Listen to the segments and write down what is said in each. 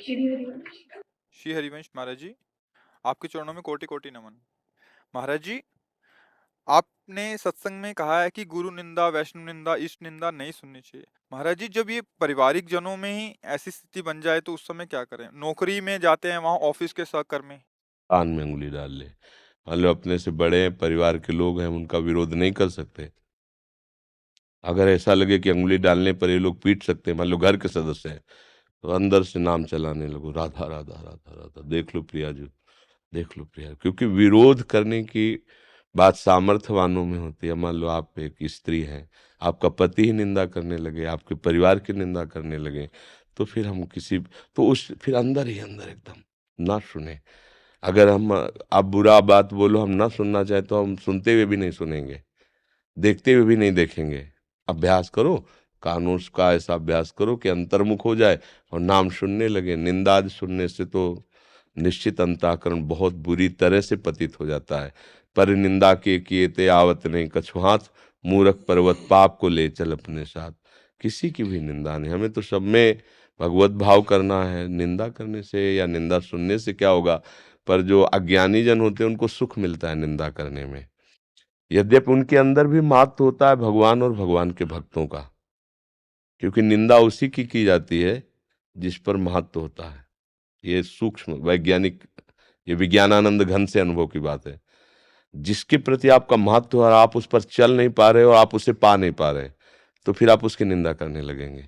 श्री हरिवंश महाराज जी, आपके चरणों में कोटि कोटि नमन। महाराज जी, आपने सत्संग में कहा है कि गुरु निंदा, वैष्णव निंदा, इष्ट निंदा नहीं सुननी चाहिए। महाराज जी, जब ये पारिवारिक जनों में ही ऐसी स्थिति बन जाए तो उस समय क्या करें? नौकरी में जाते हैं, वहां ऑफिस के सहकर्मी। कान में उंगली डाल ले। मान लो अपने से बड़े हैं, परिवार के लोग हैं, उनका विरोध नहीं कर सकते। अगर ऐसा लगे कि उंगली डालने पर ये लोग पीट सकते हैं, मान लो घर के सदस्य हैं, तो अंदर से नाम चलाने लगो, राधा राधा राधा राधा, देख लो प्रिया जी, देख लो प्रिया। क्योंकि विरोध करने की बात सामर्थ्यवानों में होती है। मान लो आप एक स्त्री हैं, आपका पति ही निंदा करने लगे, आपके परिवार की निंदा करने लगे, तो फिर हम किसी, तो उस फिर अंदर ही अंदर एकदम ना सुने। अगर हम आप बुरा बात बोलो, हम ना सुनना चाहे तो हम सुनते हुए भी नहीं सुनेंगे, देखते हुए भी नहीं देखेंगे। अभ्यास करो, कानून का ऐसा अभ्यास करो कि अंतर्मुख हो जाए और नाम सुनने लगे। निंदा आदि सुनने से तो निश्चित अंतःकरण बहुत बुरी तरह से पतित हो जाता है। पर निंदा के किए ते आवत नहीं, कछु हाथ मूरख पर्वत पाप को ले चल अपने साथ। किसी की भी निंदा नहीं, हमें तो सब में भगवत भाव करना है। निंदा करने से या निंदा सुनने से क्या होगा? पर जो अज्ञानी जन होते हैं उनको सुख मिलता है निंदा करने में। यद्यपि उनके अंदर भी महत्व होता है भगवान और भगवान के भक्तों का, क्योंकि निंदा उसी की जाती है जिस पर महत्व होता है। ये सूक्ष्म वैज्ञानिक, ये विज्ञानानंद घन से अनुभव की बात है। जिसके प्रति आपका महत्व है और आप उस पर चल नहीं पा रहे और आप उसे पा नहीं पा रहे, तो फिर आप उसकी निंदा करने लगेंगे।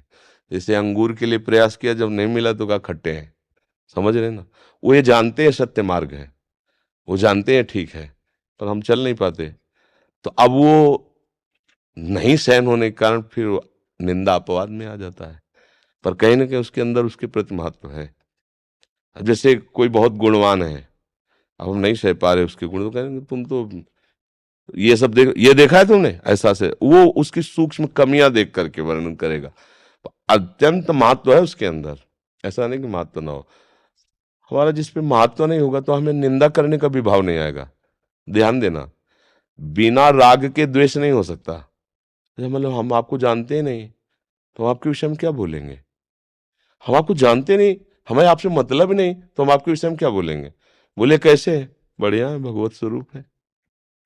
जैसे अंगूर के लिए प्रयास किया, जब नहीं मिला तो कहा खट्टे हैं। समझ रहे ना? वो ये जानते हैं सत्य मार्ग है, वो जानते हैं ठीक है, पर हम चल नहीं पाते। तो अब वो नहीं सहन होने के कारण फिर वो निंदा अपवाद में आ जाता है। पर कहीं ना कहीं उसके अंदर उसके प्रति महत्व है। अब जैसे कोई बहुत गुणवान है, अब हम नहीं सह पा रहे उसके गुण, तो कहेंगे तुम तो ये सब देख, ये देखा है तुमने ऐसा से, वो उसकी सूक्ष्म कमियां देख करके वर्णन करेगा। अत्यंत महत्व है उसके अंदर, ऐसा नहीं कि महत्व ना हो। हमारा जिस पे महत्व नहीं होगा तो हमें निंदा करने का भी भाव नहीं आएगा। ध्यान देना, बिना राग के द्वेष नहीं हो सकता। मतलब हम आपको जानते ही नहीं, तो हम आपके विषय में क्या बोलेंगे? हम आपको जानते नहीं, हमें आपसे मतलब ही नहीं, तो हम आपके विषय में क्या बोलेंगे? बोले कैसे है? बढ़िया है, भगवत स्वरूप है।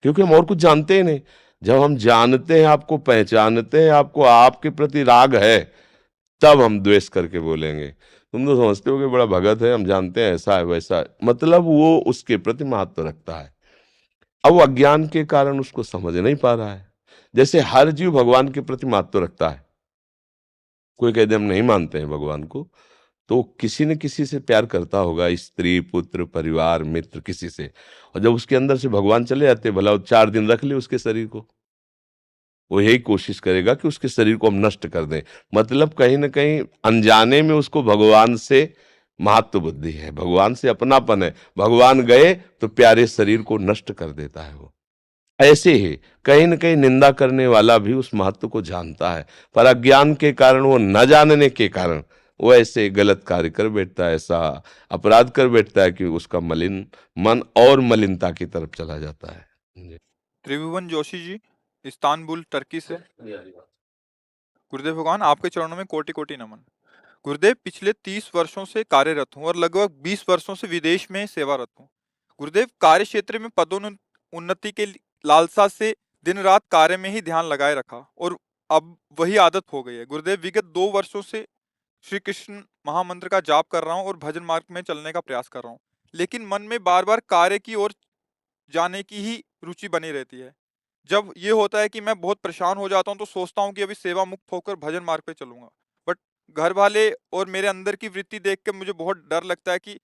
क्योंकि हम और कुछ जानते ही नहीं। जब हम जानते हैं, आपको पहचानते हैं, आपको आपके प्रति राग है, तब हम द्वेष करके बोलेंगे। तुम तो समझते हो कि बड़ा भगत है, हम जानते हैं ऐसा है वैसा है, मतलब वो उसके प्रति महत्व रखता है। अब वो अज्ञान के कारण उसको समझ नहीं पा रहा है। जैसे हर जीव भगवान के प्रति महत्व रखता है। कोई कहते हम नहीं मानते हैं भगवान को, तो किसी न किसी से प्यार करता होगा, स्त्री पुत्र परिवार मित्र किसी से। और जब उसके अंदर से भगवान चले जाते, भला वो 4 दिन रख ले उसके शरीर को, वो यही कोशिश करेगा कि उसके शरीर को हम नष्ट कर दें। मतलब कहीं ना कहीं अनजाने में उसको भगवान से महत्व बुद्धि है, भगवान से अपनापन है। भगवान गए तो प्यारे शरीर को नष्ट कर देता है वो। ऐसे ही कहीं न कहीं निंदा करने वाला भी उस महत्व को जानता है, पर अज्ञान के कारण, वो न जानने के कारण वो ऐसे गलत कार्य कर बैठता है, ऐसा अपराध कर बैठता है कि उसका मलिन मन और मलिनता की तरफ चला जाता है। जी। त्रिभुवन जोशी जी, इस्तांबुल टर्की से। गुरुदेव भगवान, आपके चरणों में कोटि कोटि नमन। गुरुदेव, पिछले 30 वर्षों से कार्यरत हूँ और लगभग 20 वर्षों से विदेश में सेवारत हूँ। गुरुदेव, कार्य क्षेत्र में पदोन्नति के लालसा से दिन रात कार्य में ही ध्यान लगाए रखा और अब वही आदत हो गई है। गुरुदेव, विगत 2 वर्षों से श्री कृष्ण महामंत्र का जाप कर रहा हूँ और भजन मार्ग में चलने का प्रयास कर रहा हूँ, लेकिन मन में बार बार कार्य की ओर जाने की ही रुचि बनी रहती है। जब ये होता है कि मैं बहुत परेशान हो जाता हूँ तो सोचता हूँ कि अभी सेवा मुक्त होकर भजन मार्ग पे चलूंगा, बट घर वाले और मेरे अंदर की वृत्ति देख के मुझे बहुत डर लगता है कि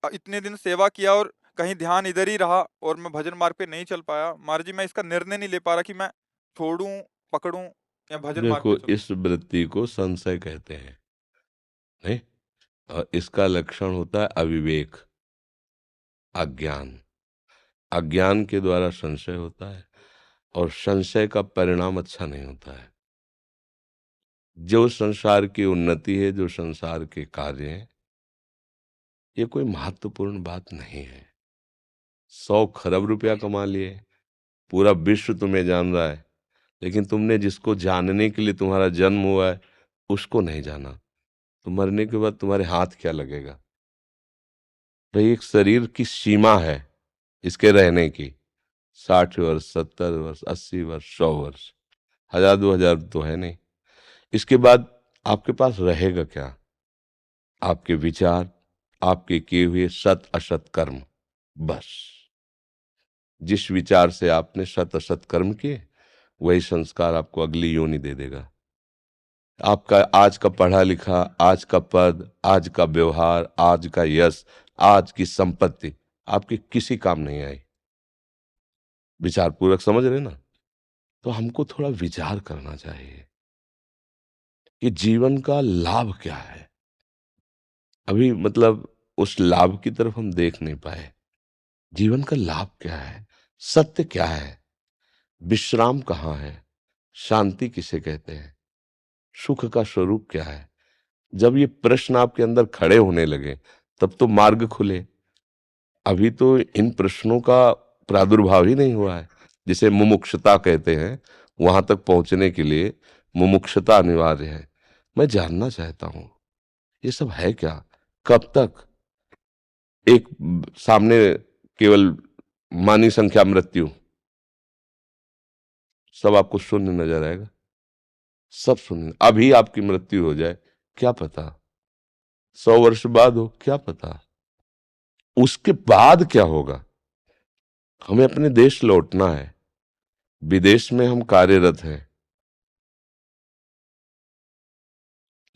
इतने दिन सेवा किया और कहीं ध्यान इधर ही रहा और मैं भजन मार्ग पे नहीं चल पाया। महाराज जी, मैं इसका निर्णय नहीं ले पा रहा कि मैं छोड़ूं, पकड़ूं या भजन मार्ग देखो, पे चलूं। इस वृत्ति को संशय कहते हैं, नहीं? और इसका लक्षण होता है अविवेक, अज्ञान। अज्ञान के द्वारा संशय होता है और संशय का परिणाम अच्छा नहीं होता है। जो संसार की उन्नति है, जो संसार के कार्य हैं, ये कोई महत्वपूर्ण बात नहीं है। 100 खरब रुपया कमा लिए, पूरा विश्व तुम्हें जान रहा है, लेकिन तुमने जिसको जानने के लिए तुम्हारा जन्म हुआ है उसको नहीं जाना। तो मरने के बाद तुम्हारे हाथ क्या लगेगा? भाई एक शरीर की सीमा है इसके रहने की, 60 वर्ष, 70 वर्ष, 80 वर्ष, 100 वर्ष, 1000 2000 तो है नहीं। इसके बाद आपके पास रहेगा क्या? आपके विचार, आपके किए हुए सत असत कर्म, बस। जिस विचार से आपने सत असत कर्म किए, वही संस्कार आपको अगली योनि दे देगा। आपका आज का पढ़ा लिखा, आज का पद, आज का व्यवहार, आज का यश, आज की संपत्ति आपके किसी काम नहीं आई। विचार पूर्वक समझ रहे ना? तो हमको थोड़ा विचार करना चाहिए कि जीवन का लाभ क्या है। अभी मतलब उस लाभ की तरफ हम देख नहीं पाए। जीवन का लाभ क्या है? सत्य क्या है? विश्राम कहाँ है? शांति किसे कहते हैं? सुख का स्वरूप क्या है? जब ये प्रश्न आपके अंदर खड़े होने लगे तब तो मार्ग खुले। अभी तो इन प्रश्नों का प्रादुर्भाव ही नहीं हुआ है, जिसे मुमुक्षुता कहते हैं। वहां तक पहुंचने के लिए मुमुक्षुता अनिवार्य है। मैं जानना चाहता हूं ये सब है क्या, कब तक? एक सामने केवल मानी संख्या मृत्यु, सब आपको शून्य नजर आएगा, सब शून्य। अभी आपकी मृत्यु हो जाए क्या पता, 100 वर्ष बाद हो क्या पता, उसके बाद क्या होगा। हमें अपने देश लौटना है, विदेश में हम कार्यरत हैं,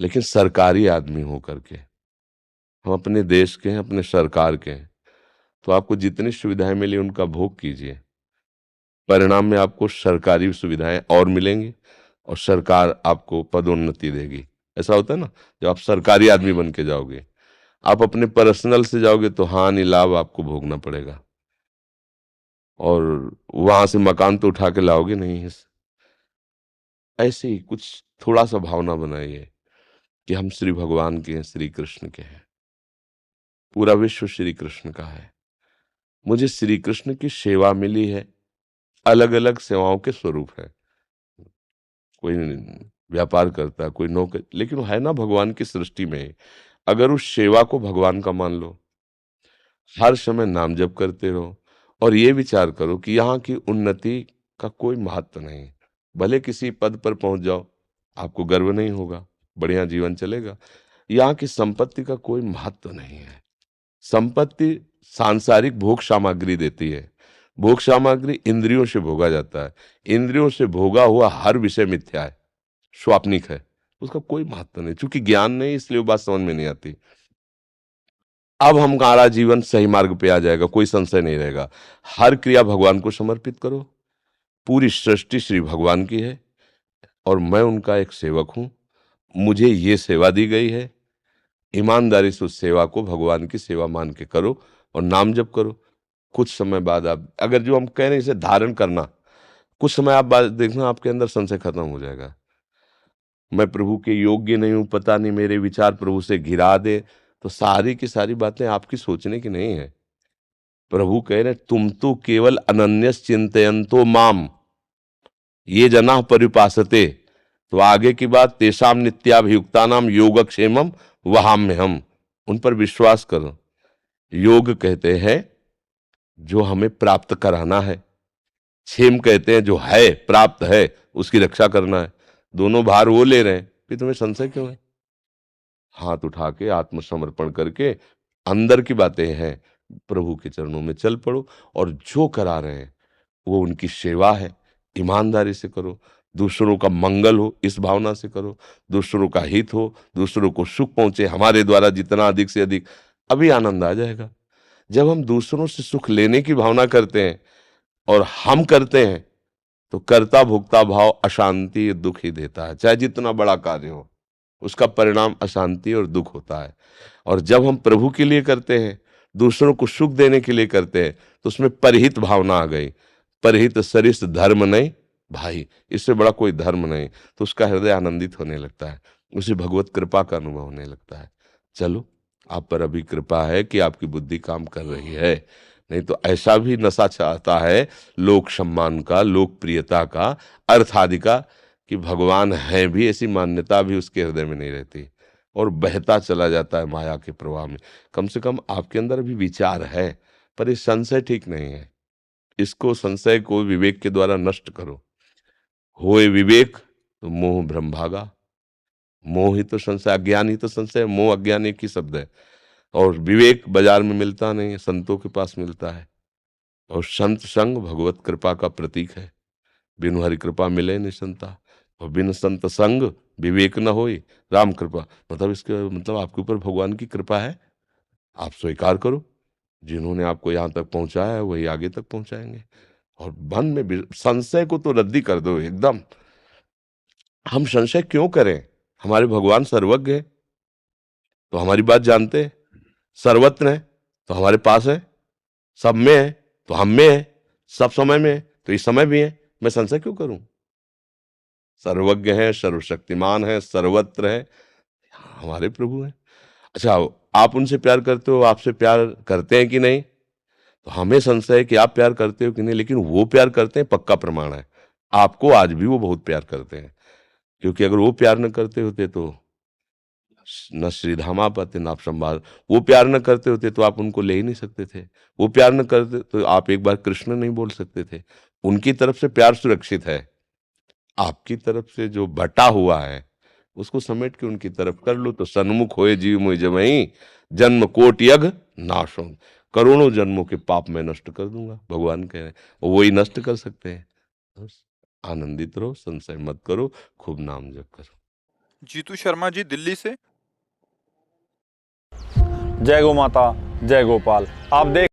लेकिन सरकारी आदमी होकर के हम अपने देश के हैं, अपने सरकार के हैं। तो आपको जितनी सुविधाएं मिली उनका भोग कीजिए। परिणाम में आपको सरकारी सुविधाएं और मिलेंगी और सरकार आपको पदोन्नति देगी। ऐसा होता है ना, जब आप सरकारी आदमी बन के जाओगे। आप अपने पर्सनल से जाओगे तो हानि लाभ आपको भोगना पड़ेगा, और वहां से मकान तो उठा के लाओगे नहीं। ऐसे ही कुछ थोड़ा सा भावना बनाइए कि हम श्री भगवान के हैं, श्री कृष्ण के हैं, पूरा विश्व श्री कृष्ण का है। मुझे श्री कृष्ण की सेवा मिली है। अलग अलग सेवाओं के स्वरूप है, कोई व्यापार करता है, कोई नौकरी, लेकिन वो है ना भगवान की सृष्टि में। अगर उस सेवा को भगवान का मान लो, हर समय नाम जप करते रहो, और ये विचार करो कि यहाँ की उन्नति का कोई महत्व नहीं। भले किसी पद पर पहुंच जाओ, आपको गर्व नहीं होगा, बढ़िया जीवन चलेगा। यहाँ की संपत्ति का कोई महत्व नहीं है। संपत्ति सांसारिक भोग सामग्री देती है। भोग सामग्री इंद्रियों से भोगा जाता है। इंद्रियों से भोगा हुआ हर विषय मिथ्या है, स्वाप्निक है, उसका कोई महत्व नहीं। चूंकि ज्ञान नहीं, इसलिए वो बात समझ में नहीं आती। अब हमारा जीवन सही मार्ग पे आ जाएगा, कोई संशय नहीं रहेगा। हर क्रिया भगवान को समर्पित करो। पूरी सृष्टि श्री भगवान की है और मैं उनका एक सेवक हूं। मुझे ये सेवा दी गई है। ईमानदारी से उस सेवा को भगवान की सेवा मान के करो और नाम जप करो। कुछ समय बाद आप, अगर जो हम कह रहे हैं इसे धारण करना, कुछ समय आप बाद देखना आपके अंदर संशय खत्म हो जाएगा। मैं प्रभु के योग्य नहीं हूं, पता नहीं मेरे विचार प्रभु से घिरा दे, तो सारी की सारी बातें आपकी सोचने की नहीं है। प्रभु कह रहे तुम तो केवल अनन्यस चिंतयन्तो माम ये जना परिपासते। तो आगे की बात, तेषाम नित्याभियुक्तानाम योगक्षेमम वहाम्यहम, उन पर विश्वास करो। योग कहते हैं जो हमें प्राप्त कराना है, क्षेम कहते हैं जो है प्राप्त है उसकी रक्षा करना है। दोनों भार वो ले रहे हैं, फिर तुम्हें संशय क्यों है? हाथ उठा के आत्मसमर्पण करके अंदर की बातें हैं, प्रभु के चरणों में चल पड़ो, और जो करा रहे हैं वो उनकी सेवा है। ईमानदारी से करो, दूसरों का मंगल हो इस भावना से करो, दूसरों का हित हो, दूसरों को सुख पहुंचे हमारे द्वारा जितना अधिक से अधिक, अभी आनंद आ जाएगा। जब हम दूसरों से सुख लेने की भावना करते हैं और हम करते हैं, तो कर्ता भोक्ता भाव अशांति दुख ही देता है। चाहे जितना बड़ा कार्य हो, उसका परिणाम अशांति और दुख होता है। और जब हम प्रभु के लिए करते हैं, दूसरों को सुख देने के लिए करते हैं, तो उसमें परहित भावना आ गई। परहित सरिस धर्म नहीं भाई, इससे बड़ा कोई धर्म नहीं। तो उसका हृदय आनंदित होने लगता है, उसे भगवत कृपा का अनुभव होने लगता है। चलो, आप पर अभी कृपा है कि आपकी बुद्धि काम कर रही है, नहीं तो ऐसा भी नशा चाहता है लोक सम्मान का, लोकप्रियता का, अर्थ आदि का, कि भगवान है भी ऐसी मान्यता भी उसके हृदय में नहीं रहती। और बहता चला जाता है माया के प्रवाह में। कम से कम आपके अंदर अभी विचार है, पर ये संशय ठीक नहीं है। इसको, संशय को विवेक के द्वारा नष्ट करो। होए विवेक तो मोह भ्रम भागा। मोह ही तो संशय, अज्ञान ही तो संशय, मोह अज्ञान एक ही शब्द है। और विवेक बाजार में मिलता नहीं है, संतों के पास मिलता है। और संत संग भगवत कृपा का प्रतीक है। बिनु हरि कृपा मिले निसंता, और बिन संत संग विवेक न होई राम कृपा। मतलब इसके मतलब आपके ऊपर भगवान की कृपा है, आप स्वीकार करो। जिन्होंने आपको यहाँ तक पहुंचाया है वही आगे तक पहुंचाएंगे। और मन में संशय को तो रद्दी कर दो एकदम। हम संशय क्यों करें? हमारे भगवान सर्वज्ञ है तो हमारी बात जानते हैं, सर्वत्र है तो हमारे पास है, सब में है तो हम में है, सब समय में है तो इस समय भी है। मैं संशय क्यों करूं? सर्वज्ञ है, सर्वशक्तिमान है, सर्वत्र है, हमारे प्रभु हैं। अच्छा, आप उनसे प्यार करते हो, आपसे प्यार करते हैं कि नहीं? तो हमें संशय है कि आप प्यार करते हो कि नहीं, लेकिन वो प्यार करते हैं, पक्का प्रमाण है। आपको आज भी वो बहुत प्यार करते हैं, क्योंकि अगर वो प्यार न करते होते तो न श्रीधामा पाते न आप संभाल। वो प्यार न करते होते तो आप उनको ले ही नहीं सकते थे। वो प्यार न करते तो आप एक बार कृष्ण नहीं बोल सकते थे। उनकी तरफ से प्यार सुरक्षित है, आपकी तरफ से जो बटा हुआ है उसको समेट के उनकी तरफ कर लो। तो सन्मुख होए जीव मोहि जमहि, जन्म कोट यज्ञ नाश हो। करोड़ों जन्मों के पाप मैं नष्ट कर दूंगा, भगवान कह रहे हैं, और वही नष्ट कर सकते हैं। बस आनंदित रहो, संशय मत करो, खूब नाम जप करो। जीतू शर्मा जी दिल्ली से। जय गो माता, जय गोपाल। आप देख